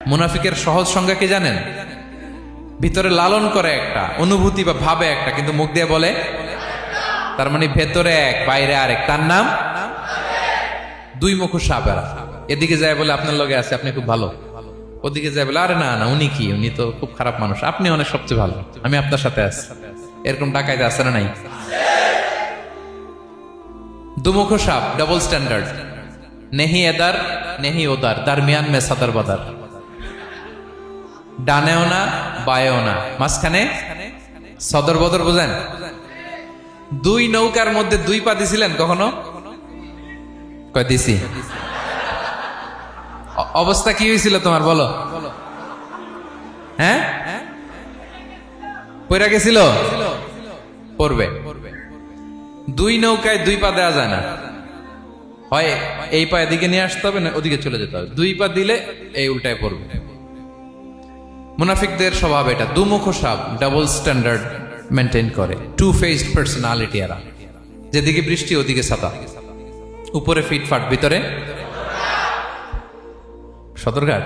মুনাফিকের সহজ সংজ্ঞা কি জানেন? ভিতরে লালন করে একটা অনুভূতি বা ভাবে একটা, কিন্তু মুখ দিয়ে বলে, তার মানে ভেতরে এক বাইরে আরেক, তার নাম দুই মুখো সাপেরা। এদিকে যায় বলে আপনার লগে আছে, আপনি খুব ভালো, ওদিকে যায় বলে আরে না না উনি কি, উনি তো খুব খারাপ মানুষ, আপনি অনেক সবচেয়ে ভালো, আমি আপনার সাথে আছি। এরকম ডাকাইতে আছে না নাই? দুমুখো সাপ, ডবল স্ট্যান্ডার্ড, নেহি এদার নেহি ওদার, দারমিয়ান মে সাদার বাদার, ডানেও না বায়েও না, মাঝখানে সদর বদর। বুঝেন? দুই নৌকার মধ্যে দুই পা দিছিলেন কখনো? কয় দিছি। অবস্থা কি হয়েছিল তোমার বলো? হ্যাঁ, পড়ে গেছিল, পড়বে। দুই নৌকায় দুই পা দেওয়া যায় না, হয় এই পা এদিকে নিয়ে আসতে হবে না ওদিকে চলে যেতে হবে, দুই পা দিলে এই উল্টায় পড়বে। মুনাফিকদের স্বভাব এটা, দুমুখো সাপ, ডাবল স্ট্যান্ডার্ড মেনটেন করে, টু ফেসড পার্সোনালিটি এরা। যেদিকে বৃষ্টি ওদিকে ছাতা, উপরে ফিটফাট ভিতরে সদরঘাট।